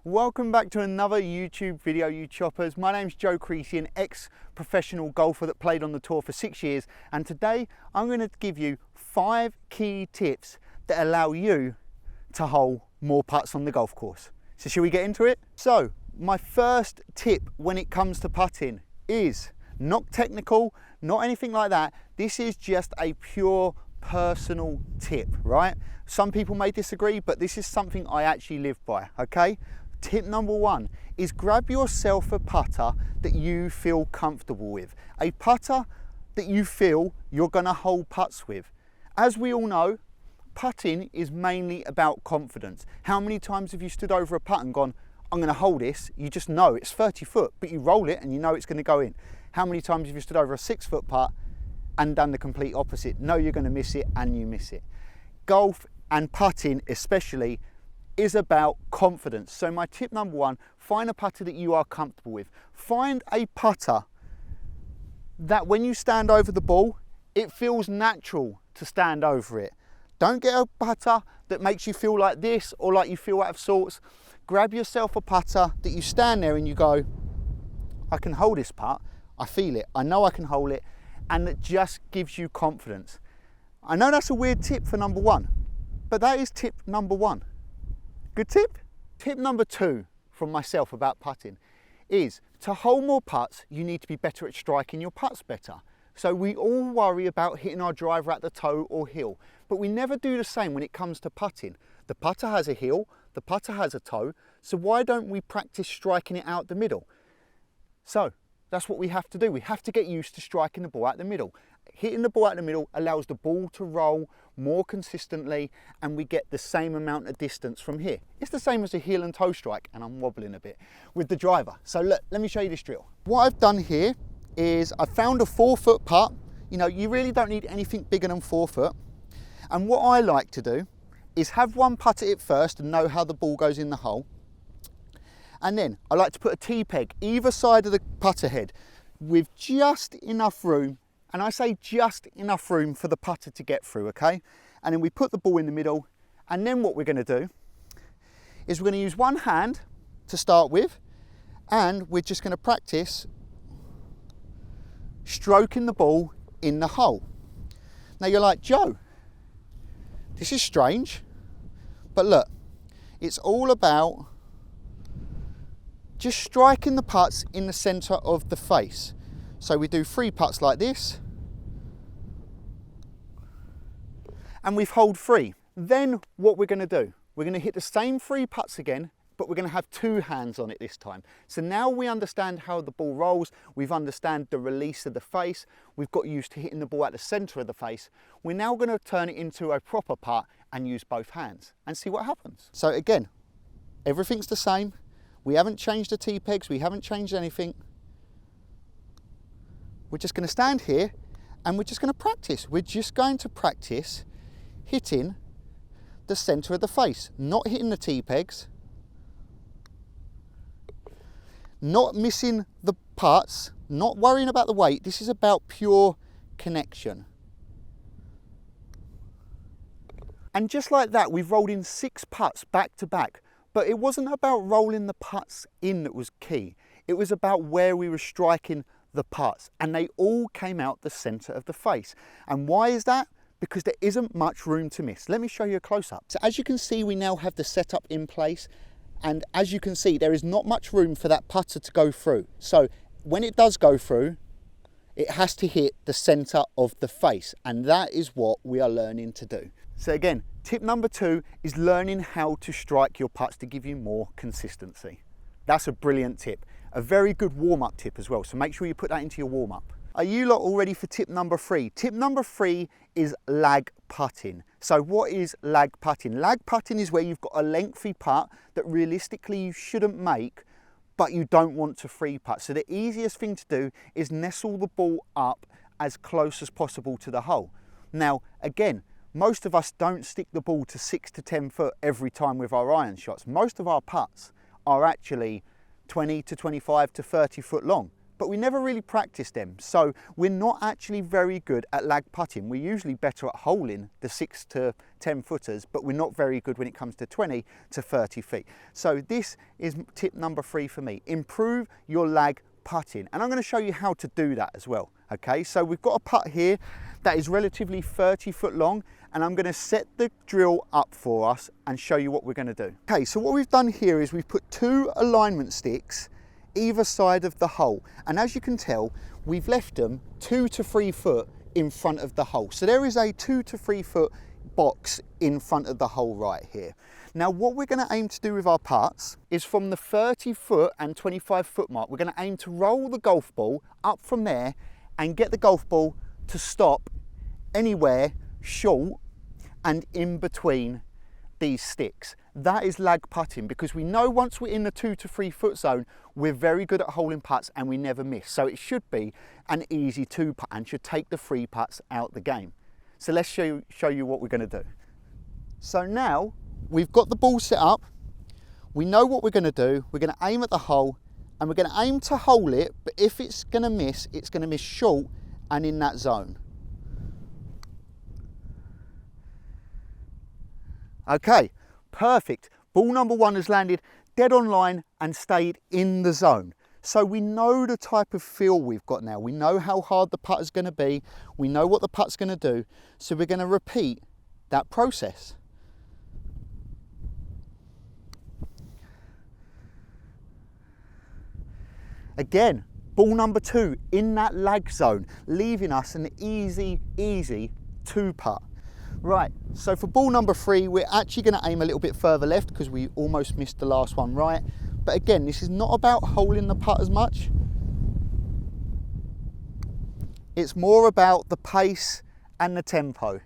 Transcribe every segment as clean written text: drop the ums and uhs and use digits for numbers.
Welcome back to another YouTube video, you choppers. My name's Joe Creasey, an ex-professional golfer that played on the tour for 6 years, and today I'm going to give you 5 key tips that allow you to hole more putts on the golf course. So shall we get into it? So my first tip when it comes to putting is not technical, not anything like that. This is just a pure personal tip, right? Some people may disagree, but this is something I actually live by, okay? Tip number 1 is grab yourself a putter that you feel comfortable with. A putter that you feel you're gonna hold putts with. As we all know, putting is mainly about confidence. How many times have you stood over a putt and gone, I'm gonna hold this, you just know it's 30 foot, but you roll it and you know it's gonna go in. How many times have you stood over a 6 foot putt and done the complete opposite? Know you're gonna miss it and you miss it. Golf and putting especially is about confidence. So my tip number 1, find a putter that you are comfortable with. Find a putter that when you stand over the ball, it feels natural to stand over it. Don't get a putter that makes you feel like this or like you feel out of sorts. Grab yourself a putter that you stand there and you go, I can hold this putt, I feel it, I know I can hold it, and that just gives you confidence. I know that's a weird tip for number 1, but that is tip number 1. Good tip? Tip number 2 from myself about putting is to hold more putts, you need to be better at striking your putts better. So we all worry about hitting our driver at the toe or heel, but we never do the same when it comes to putting. The putter has a heel, the putter has a toe, so why don't we practice striking it out the middle? So that's what we have to do. We have to get used to striking the ball out the middle. Hitting the ball out the middle allows the ball to roll more consistently and we get the same amount of distance from here. It's the same as a heel and toe strike, and I'm wobbling a bit with the driver. So look, let me show you this drill. What I've done here is I found a 4 foot putt. You know, you really don't need anything bigger than 4 foot. And what I like to do is have one putt at it first and know how the ball goes in the hole. And then I like to put a T-peg either side of the putter head with just enough room, and I say just enough room for the putter to get through, okay? And then we put the ball in the middle, and then what we're gonna do is we're gonna use one hand to start with, and we're just gonna practice stroking the ball in the hole. Now you're like, Joe, this is strange, but look, it's all about just striking the putts in the center of the face. So we do 3 putts like this, and we've holed 3. Then what we're gonna do, we're gonna hit the same 3 putts again, but we're gonna have 2 hands on it this time. So now we understand how the ball rolls, we've understand the release of the face, we've got used to hitting the ball at the center of the face. We're now gonna turn it into a proper putt and use both hands and see what happens. So again, everything's the same. We haven't changed the T-pegs, we haven't changed anything. We're just gonna stand here and we're just gonna practice. We're just going to practice hitting the center of the face, not hitting the T-pegs, not missing the putts, not worrying about the weight. This is about pure connection. And just like that, we've rolled in 6 putts back to back. But it wasn't about rolling the putts in that was key. It was about where we were striking the putts, and they all came out the center of the face. And why is that? Because there isn't much room to miss. Let me show you a close-up. So as you can see, we now have the setup in place, and as you can see, there is not much room for that putter to go through. So when it does go through, it has to hit the center of the face, and that is what we are learning to do. So again, tip number 2 is learning how to strike your putts to give you more consistency. That's a brilliant tip. A very good warm-up tip as well, so make sure you put that into your warm-up. Are you lot all ready for tip number 3? Tip number 3 is lag putting. So what is lag putting? Lag putting is where you've got a lengthy putt that realistically you shouldn't make, but you don't want to free putt. So the easiest thing to do is nestle the ball up as close as possible to the hole. Now, again, most of us don't stick the ball to 6 to 10 foot every time with our iron shots. Most of our putts are actually 20 to 25 to 30 foot long. but we never really practice them. So we're not actually very good at lag putting. We're usually better at holing the 6 to 10 footers, but we're not very good when it comes to 20 to 30 feet. So this is tip number 3 for me. Improve your lag putting. And I'm going to show you how to do that as well. Okay, so we've got a putt here that is relatively 30 foot long, and I'm going to set the drill up for us and show you what we're going to do. Okay, so what we've done here is we've put 2 alignment sticks either side of the hole, and as you can tell, we've left them 2 to 3 foot in front of the hole. So there is a 2 to 3 foot box in front of the hole right here. Now what we're going to aim to do with our putts is from the 30 foot and 25 foot mark, we're going to aim to roll the golf ball up from there and get the golf ball to stop anywhere short and in between these sticks. That is lag putting, because we know once we're in the 2 to 3 foot zone, we're very good at holding putts and we never miss. So it should be an easy 2 putt and should take the 3 putts out the game. So let's show you what we're going to do. So now we've got the ball set up. We know what we're going to do. We're going to aim at the hole and we're going to aim to hole it, but if it's going to miss, it's going to miss short and in that zone. Okay, perfect. Ball number 1 has landed dead on line and stayed in the zone. So we know the type of feel we've got now. We know how hard the putt is going to be. We know what the putt's going to do. So we're going to repeat that process. Again, ball number 2 in that lag zone, leaving us an easy 2 putt. Right, so for ball number 3, we're actually going to aim a little bit further left because we almost missed the last one right. But again, this is not about holding the putt as much. It's more about the pace and the tempo.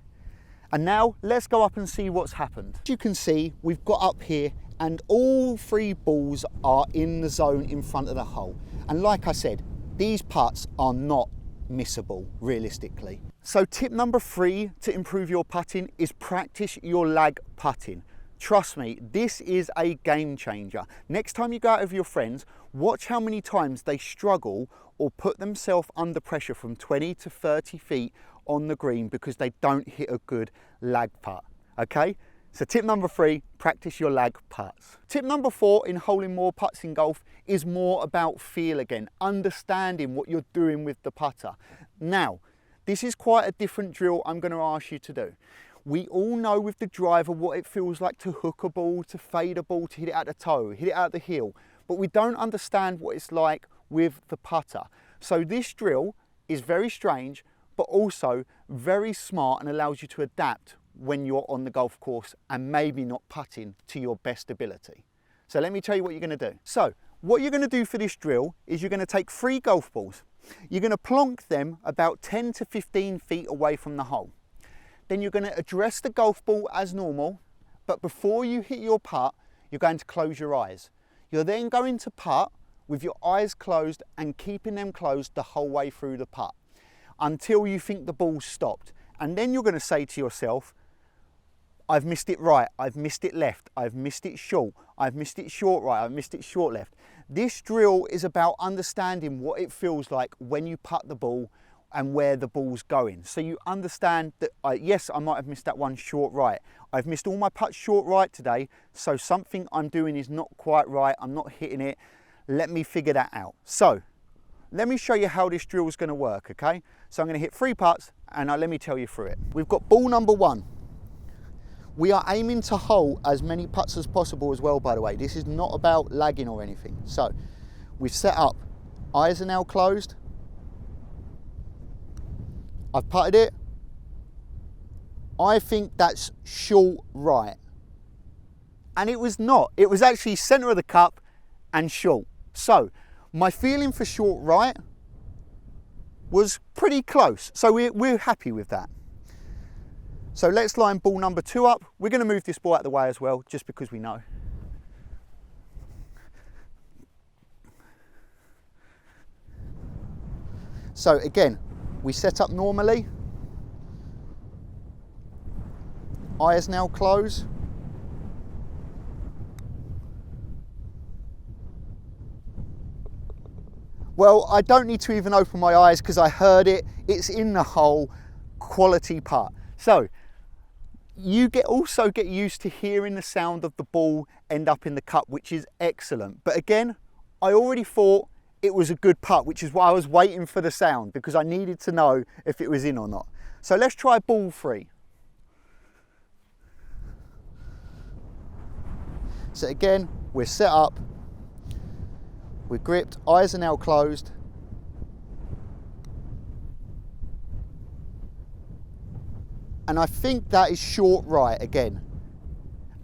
And now let's go up and see what's happened. As you can see, we've got up here and all 3 balls are in the zone in front of the hole. And like I said, these putts are not missable realistically. So tip number 3 to improve your putting is practice your lag putting. Trust me, this is a game changer. Next time you go out with your friends, watch how many times they struggle or put themselves under pressure from 20 to 30 feet on the green because they don't hit a good lag putt, okay? So tip number 3, practice your lag putts. Tip number 4 in holding more putts in golf is more about feel again, understanding what you're doing with the putter. Now, this is quite a different drill I'm going to ask you to do. We all know with the driver what it feels like to hook a ball, to fade a ball, to hit it at the toe, hit it out the heel, but we don't understand what it's like with the putter. So this drill is very strange, but also very smart and allows you to adapt when you're on the golf course and maybe not putting to your best ability. So let me tell you what you're going to do. So what you're going to do for this drill is you're going to take 3 golf balls. You're going to plonk them about 10 to 15 feet away from the hole. Then you're going to address the golf ball as normal, but before you hit your putt, you're going to close your eyes. You're then going to putt with your eyes closed and keeping them closed the whole way through the putt until you think the ball's stopped. And then you're going to say to yourself, I've missed it right, I've missed it left, I've missed it short, I've missed it short right, I've missed it short left. This drill is about understanding what it feels like when you putt the ball and where the ball's going. So you understand that, yes, I might have missed that one short right. I've missed all my putts short right today, so something I'm doing is not quite right, I'm not hitting it. Let me figure that out. So let me show you how this drill is going to work, okay? So I'm going to hit 3 putts and let me tell you through it. We've got ball number 1. We are aiming to hole as many putts as possible as well, by the way. This is not about lagging or anything. So we've set up, eyes are now closed. I've putted it. I think that's short right. And it was not. It was actually centre of the cup and short. So my feeling for short right was pretty close. So we're happy with that. So let's line ball number 2 up. We're going to move this ball out of the way as well, just because we know. So again, we set up normally. Eyes now close. Well, I don't need to even open my eyes because I heard it. It's in the hole, quality putt. So you also get used to hearing the sound of the ball end up in the cup, which is excellent. But again, I already thought it was a good putt, which is why I was waiting for the sound, because I needed to know if it was in or not. So let's try ball 3. So again, we're set up, we're gripped, eyes are now closed. And I think that is short right again.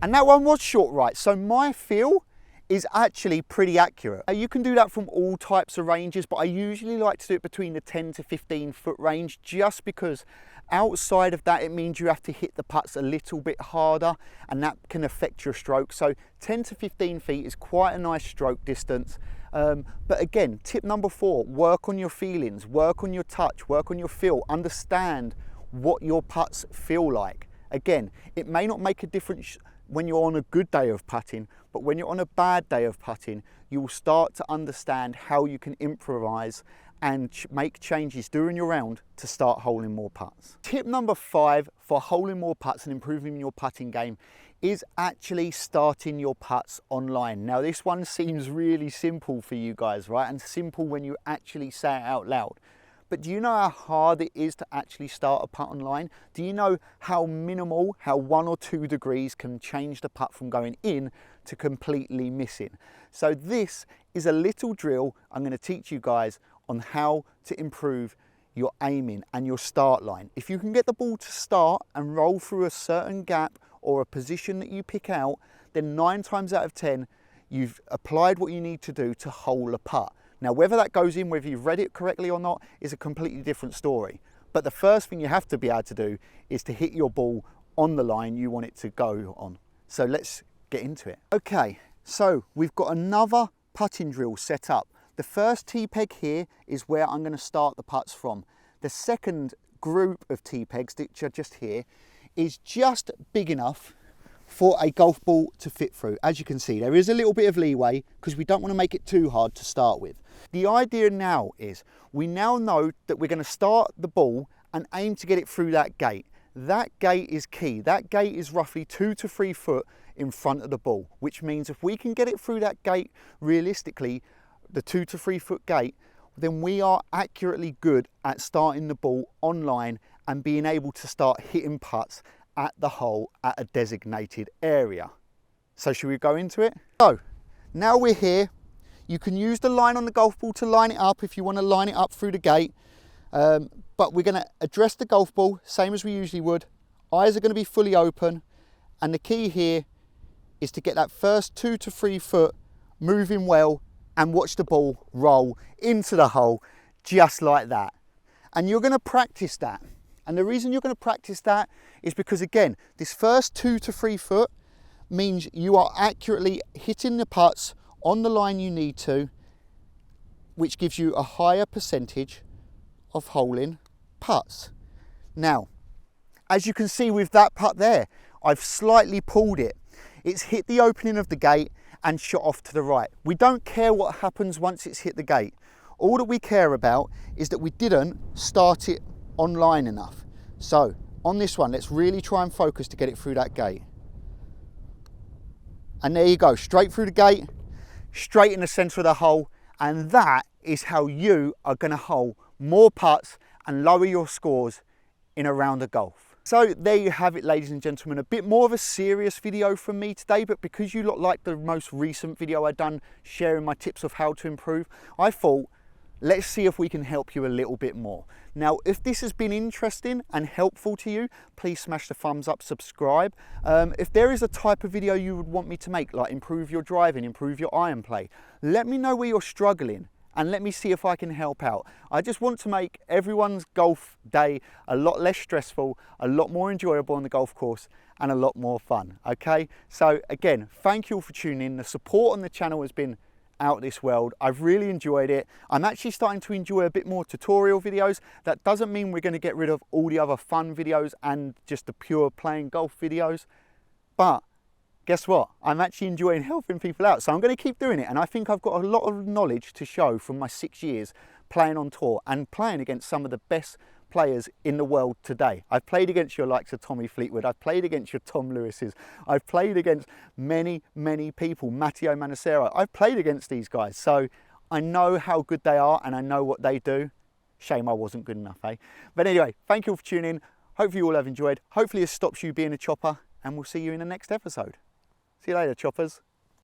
And that one was short right, so my feel is actually pretty accurate. You can do that from all types of ranges, but I usually like to do it between the 10 to 15 foot range, just because outside of that, it means you have to hit the putts a little bit harder, and that can affect your stroke. So 10 to 15 feet is quite a nice stroke distance. But again, tip number 4, work on your feelings, work on your touch, work on your feel, understand what your putts feel like. Again, it may not make a difference when you're on a good day of putting, but when you're on a bad day of putting, you will start to understand how you can improvise and make changes during your round to start holing more putts. Tip number 5 for holing more putts and improving your putting game is actually starting your putts online. Now this one seems really simple for you guys, right? And simple when you actually say it out loud. But do you know how hard it is to actually start a putt online? Do you know how minimal, how 1 or 2 degrees can change the putt from going in to completely missing? So this is a little drill I'm going to teach you guys on how to improve your aiming and your start line. If you can get the ball to start and roll through a certain gap or a position that you pick out, then 9 times out of 10, you've applied what you need to do to hole a putt. Now, whether that goes in, whether you've read it correctly or not, is a completely different story. But the first thing you have to be able to do is to hit your ball on the line you want it to go on. So let's get into it. Okay, so we've got another putting drill set up. The first tee peg here is where I'm going to start the putts from. The second group of tee pegs, which are just here, is just big enough for a golf ball to fit through. As you can see, there is a little bit of leeway because we don't want to make it too hard to start with. The idea now is we now know that we're going to start the ball and aim to get it through that gate. That gate is key. That gate is roughly 2 to 3 foot in front of the ball, which means if we can get it through that gate realistically, the 2 to 3 foot gate, then we are accurately good at starting the ball online and being able to start hitting putts at the hole at a designated area. So should we go into it? So now we're here. You can use the line on the golf ball to line it up if you want to line it up through the gate. But we're going to address the golf ball same as we usually would. Eyes are going to be fully open. And the key here is to get that first 2 to 3 foot moving well and watch the ball roll into the hole just like that. And you're going to practice that. And the reason you're going to practice that is because, again, this first 2 to 3 foot means you are accurately hitting the putts on the line you need to, which gives you a higher percentage of holing putts. Now, as you can see with that putt there, I've slightly pulled it. It's hit the opening of the gate and shot off to the right. We don't care what happens once it's hit the gate. All that we care about is that we didn't start it online enough. So on this one, let's really try and focus to get it through that gate. And there you go, straight through the gate, straight in the center of the hole. And that is how you are going to hole more putts and lower your scores in a round of golf. So there you have it, ladies and gentlemen, a bit more of a serious video from me today, but because you lot liked the most recent video I done sharing my tips of how to improve, I thought, let's see if we can help you a little bit more. Now, if this has been interesting and helpful to you, please smash the thumbs up, subscribe. If there is a type of video you would want me to make, like improve your driving, improve your iron play, let me know where you're struggling and let me see if I can help out. I just want to make everyone's golf day a lot less stressful, a lot more enjoyable on the golf course, and a lot more fun, okay? So again, thank you all for tuning in. The support on the channel has been out of this world. I've really enjoyed it. I'm actually starting to enjoy a bit more tutorial videos. That doesn't mean we're going to get rid of all the other fun videos and just the pure playing golf videos, but guess what? I'm actually enjoying helping people out. So I'm going to keep doing it. And I think I've got a lot of knowledge to show from my 6 years playing on tour and playing against some of the best players in the world today. I've played against your likes of Tommy Fleetwood. I've played against your Tom Lewises. I've played against many, many people. Matteo Manacero. I've played against these guys. So I know how good they are and I know what they do. Shame I wasn't good enough, eh? But anyway, thank you all for tuning in. Hopefully you all have enjoyed. Hopefully it stops you being a chopper, and we'll see you in the next episode. See you later, choppers.